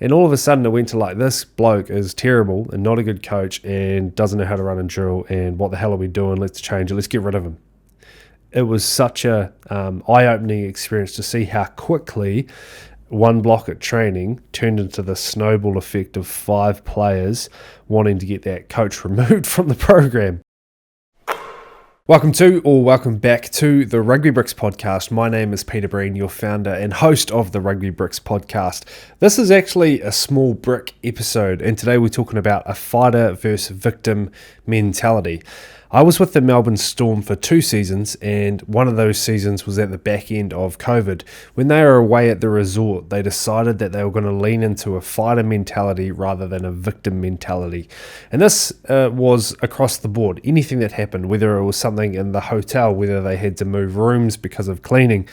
And all of a sudden it went to like, this bloke is terrible and not a good coach and doesn't know how to run and drill, and what the hell are we doing? Let's change it. Let's get rid of him. It was such a eye-opening experience to see how quickly one block at training turned into the snowball effect of 5 players wanting to get that coach removed from the program. Welcome back to the Rugby Bricks Podcast. My name is Peter Breen, your founder and host of the Rugby Bricks Podcast. This is actually a small brick episode, and today we're talking about a fighter versus victim mentality. I was with the Melbourne Storm for 2 seasons, and one of those seasons was at the back end of COVID. When they were away at the resort, they decided that they were going to lean into a fighter mentality rather than a victim mentality. And this was across the board. Anything that happened, whether it was something in the hotel, whether they had to move rooms because of cleaning,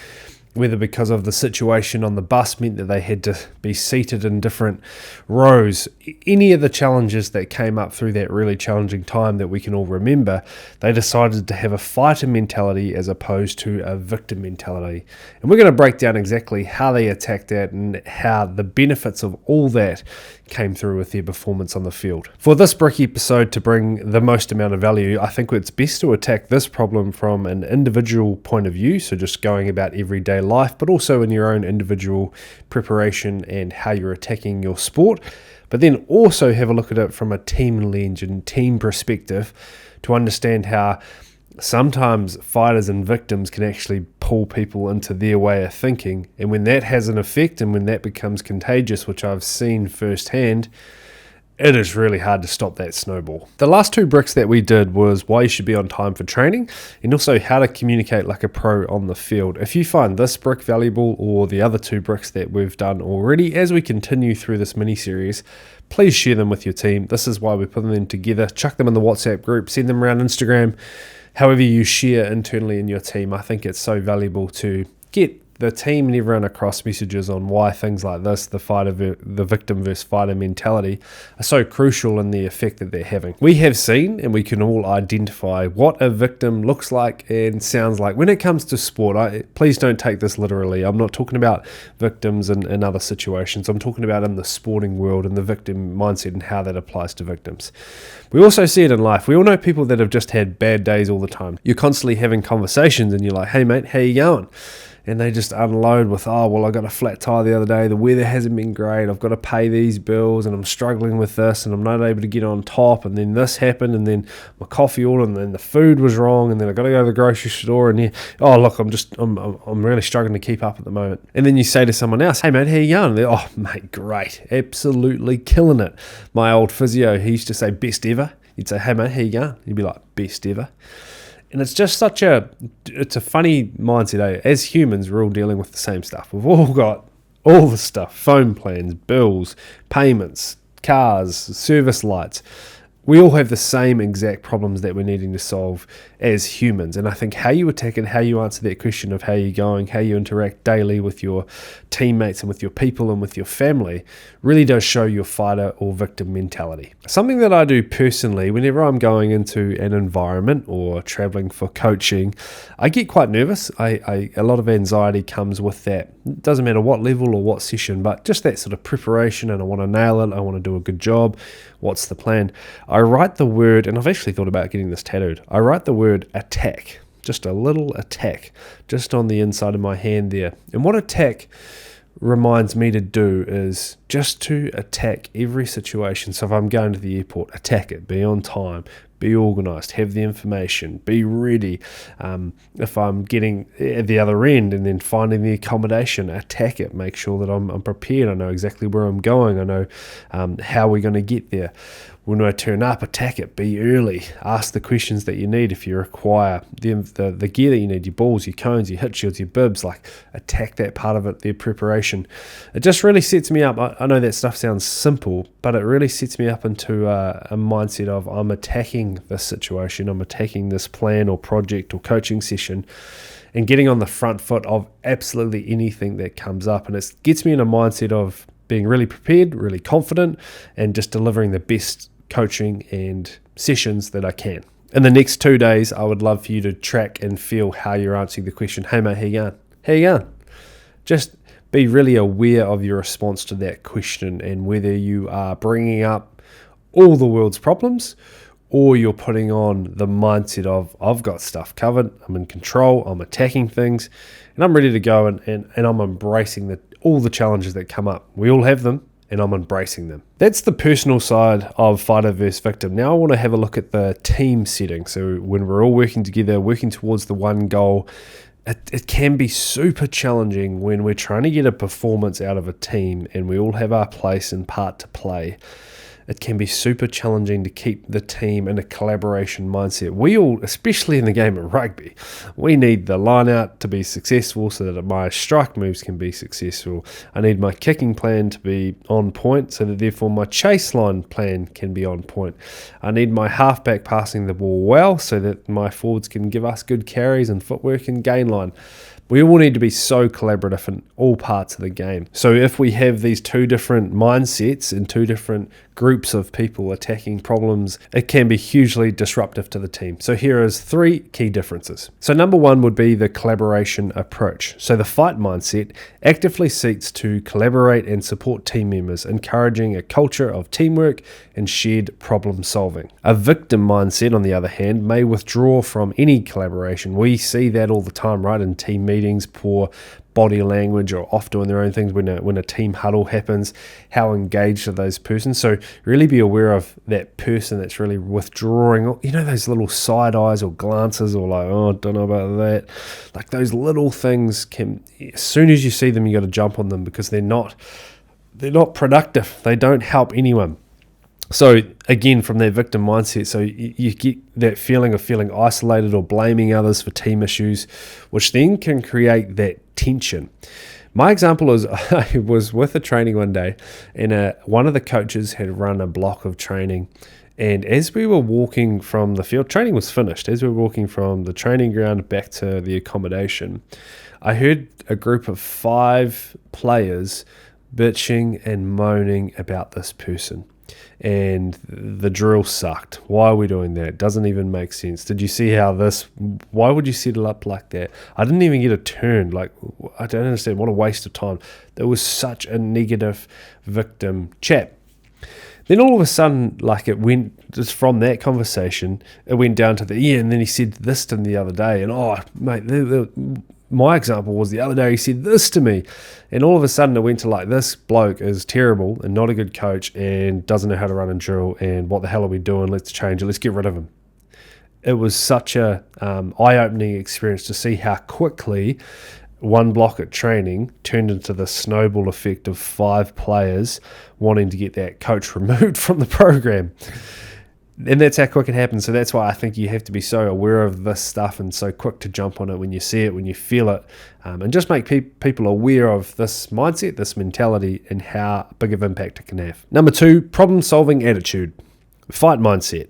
whether because of the situation on the bus meant that they had to be seated in different rows, any of the challenges that came up through that really challenging time that we can all remember, they decided to have a fighter mentality as opposed to a victim mentality. And we're going to break down exactly how they attacked that and how the benefits of all that came through with their performance on the field. For this brick episode to bring the most amount of value, I think it's best to attack this problem from an individual point of view, so just going about everyday life, but also in your own individual preparation and how you're attacking your sport, but then also have a look at it from a team lens and team perspective to understand how sometimes fighters and victims can actually pull people into their way of thinking, and when that has an effect and when that becomes contagious, which I've seen firsthand, it is really hard to stop that snowball. The last 2 bricks that we did was why you should be on time for training, and also how to communicate like a pro on the field. If you find this brick valuable, or the other 2 bricks that we've done already, as we continue through this mini-series, please share them with your team. This is why we're putting them together. Chuck them in the WhatsApp group, send them around Instagram, however you share internally in your team. I think it's so valuable to get the team and everyone across messages on why things like this, the victim versus fighter mentality, are so crucial in the effect that they're having. We have seen, and we can all identify what a victim looks like and sounds like when it comes to sport. Please don't take this literally. I'm not talking about victims in other situations. I'm talking about in the sporting world and the victim mindset and how that applies to victims. We also see it in life. We all know people that have just had bad days all the time. You're constantly having conversations and you're like, hey mate, how you going? And they just unload with, oh, well, I got a flat tire the other day. The weather hasn't been great. I've got to pay these bills and I'm struggling with this and I'm not able to get on top. And then this happened and then my coffee order and then the food was wrong. And then I got to go to the grocery store and oh, look, I'm really struggling to keep up at the moment. And then you say to someone else, hey, mate, how you going? Oh, mate, great. Absolutely killing it. My old physio, he used to say best ever. You'd say, hey, mate, how you going? He'd be like, best ever. And it's just it's a funny mindset, eh? As humans, we're all dealing with the same stuff. We've all got all the stuff, phone plans, bills, payments, cars, service lights. We all have the same exact problems that we're needing to solve as humans. And I think how you attack it, how you answer that question of how you're going, how you interact daily with your teammates and with your people and with your family really does show your fighter or victim mentality. Something that I do personally, whenever I'm going into an environment or traveling for coaching, I get quite nervous. A lot of anxiety comes with that. It doesn't matter what level or what session, but just that sort of preparation, and I want to nail it. I want to do a good job. What's the plan? I write the word, and I've actually thought about getting this tattooed. I write the word attack, just a little attack, just on the inside of my hand there. And what attack reminds me to do is just to attack every situation. So if I'm going to the airport, attack it, be on time, be organised, have the information, be ready. If I'm getting at the other end and then finding the accommodation, attack it, make sure that I'm prepared. I know exactly where I'm going. I know how we're going to get there. When I turn up, attack it, be early, ask the questions that you need if you require the gear that you need, your balls, your cones, your hip shields, your bibs, like attack that part of it, their preparation. It just really sets me up. I know that stuff sounds simple, but it really sets me up into a mindset of I'm attacking this situation, I'm attacking this plan or project or coaching session and getting on the front foot of absolutely anything that comes up. And it gets me in a mindset of being really prepared, really confident, and just delivering the best coaching and sessions that I can. In the next 2 days, I would love for you to track and feel how you're answering the question, hey mate, how you going? How you going? Just Be really aware of your response to that question and whether you are bringing up all the world's problems or you're putting on the mindset of, I've got stuff covered, I'm in control, I'm attacking things, and I'm ready to go, and I'm embracing all the challenges that come up. We all have them, and I'm embracing them. That's the personal side of fighter versus victim. Now I want to have a look at the team setting. So when we're all working together, working towards the one goal, it can be super challenging when we're trying to get a performance out of a team and we all have our place and part to play. It can be super challenging to keep the team in a collaboration mindset. We all, especially in the game of rugby, we need the line out to be successful so that my strike moves can be successful. I need my kicking plan to be on point so that therefore my chase line plan can be on point. I need my halfback passing the ball well so that my forwards can give us good carries and footwork and gain line. We all need to be so collaborative in all parts of the game. So if we have these two different mindsets and two different groups of people attacking problems, it can be hugely disruptive to the team. So here is 3 key differences. So number 1 would be the collaboration approach. So the fight mindset actively seeks to collaborate and support team members, encouraging a culture of teamwork and shared problem solving. A victim mindset, on the other hand, may withdraw from any collaboration. We see that all the time, right? In team meetings, poor body language or off doing their own things when a team huddle happens, how engaged are those persons. So really be aware of that person that's really withdrawing, you know, those little side eyes or glances or like, oh, I don't know about that. Like those little things can, as soon as you see them, you got to jump on them because they're not productive. They don't help anyone. So again, from that victim mindset, so you get that feeling of feeling isolated or blaming others for team issues, which then can create that tension. My example is I was with a training one day and one of the coaches had run a block of training. And as we were walking from the field, training was finished. As we were walking from the training ground back to the accommodation, I heard a group of 5 players bitching and moaning about this person. And the drill sucked. Why are we doing that? It doesn't even make sense. Did you see why would you set it up like that? I didn't even get a turn. Like, I don't understand. What a waste of time. There was such a negative victim chat. Then all of a sudden, like it went, just from that conversation, it went down to and then he said this to me the other day. And oh, mate, my example was the other day he said this to me, and all of a sudden it went to like, this bloke is terrible and not a good coach and doesn't know how to run a drill, and what the hell are we doing? Let's change it. Let's get rid of him. It was such a eye-opening experience to see how quickly one block at training turned into the snowball effect of 5 players wanting to get that coach removed from the program. And that's how quick it happens. So that's why I think you have to be so aware of this stuff and so quick to jump on it when you see it, when you feel it, and just make people aware of this mindset, this mentality, and how big of impact it can have. Number 2, problem-solving attitude. Fight mindset.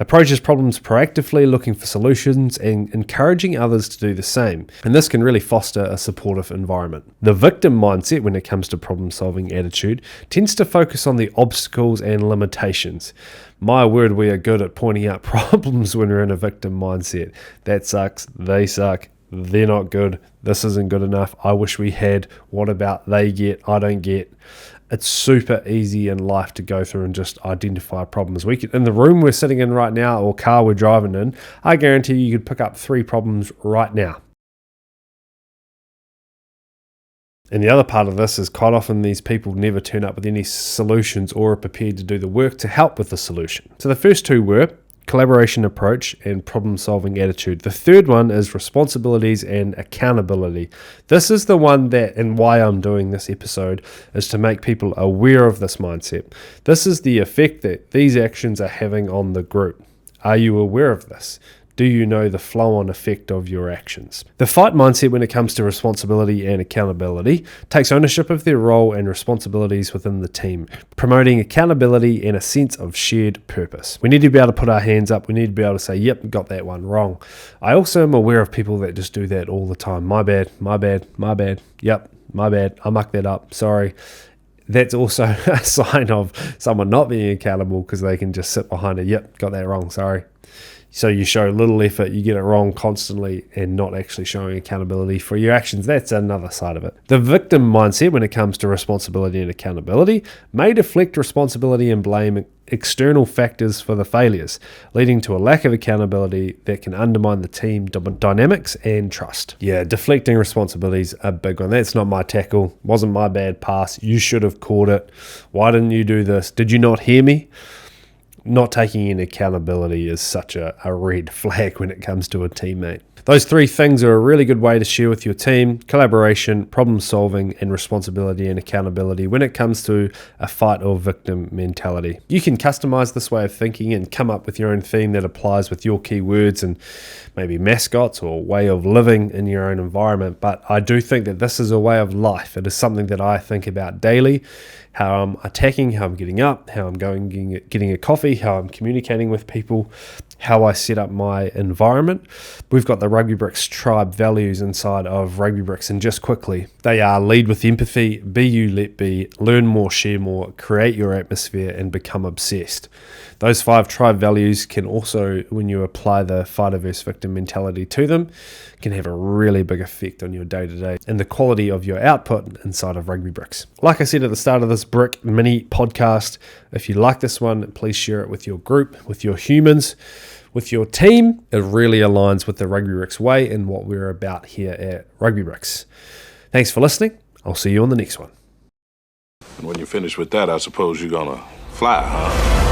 Approaches problems proactively, looking for solutions and encouraging others to do the same. And this can really foster a supportive environment. The victim mindset, when it comes to problem-solving attitude, tends to focus on the obstacles and limitations. My word, we are good at pointing out problems when we're in a victim mindset. That sucks. They suck. They're not good. This isn't good enough. I wish we had. What about they get? I don't get. It's super easy in life to go through and just identify problems. In the room we're sitting in right now, or car we're driving in, I guarantee you could pick up 3 problems right now. And the other part of this is quite often these people never turn up with any solutions or are prepared to do the work to help with the solution. So the first 2 were collaboration approach and problem-solving attitude. The third one is responsibilities and accountability. This is the one that, and why I'm doing this episode, is to make people aware of this mindset. This is the effect that these actions are having on the group. Are you aware of this? Do you know the flow-on effect of your actions? The fight mindset, when it comes to responsibility and accountability, takes ownership of their role and responsibilities within the team, promoting accountability and a sense of shared purpose. We need to be able to put our hands up. We need to be able to say, yep, got that one wrong. I also am aware of people that just do that all the time. My bad. Yep, my bad. I mucked that up. Sorry. That's also a sign of someone not being accountable because they can just sit behind it. Yep, got that wrong. Sorry. So you show little effort, you get it wrong constantly, and not actually showing accountability for your actions. That's another side of it. The victim mindset when it comes to responsibility and accountability may deflect responsibility and blame external factors for the failures, leading to a lack of accountability that can undermine the team dynamics and trust. Yeah, deflecting responsibilities a big one. That's not my tackle. Wasn't my bad pass. You should have caught it. Why didn't you do this? Did you not hear me? Not taking in accountability is such a red flag when it comes to a teammate. Those three things are a really good way to share with your team: collaboration, problem solving, and responsibility and accountability when it comes to a fight or victim mentality. You can customize this way of thinking and come up with your own theme that applies with your keywords and maybe mascots or way of living in your own environment. But I do think that this is a way of life. It is something that I think about daily: how I'm attacking, how I'm getting up, how I'm going getting a coffee, how I'm communicating with people, how I set up my environment. We've got the Rugby Bricks tribe values inside of Rugby Bricks, and just quickly, they are: lead with empathy, be you, let be, learn more, share more, create your atmosphere, and become obsessed. Those 5 tribe values can also, when you apply the fighter versus victim mentality to them, can have a really big effect on your day-to-day and the quality of your output inside of Rugby Bricks. Like I said at the start of this Brick mini podcast, if you like this one, please share it with your group, with your humans, with your team. It really aligns with the Rugby Bricks way and what we're about here at Rugby Bricks. Thanks for listening. I'll see you on the next one. And when you finish with that, I suppose you're gonna fly, huh?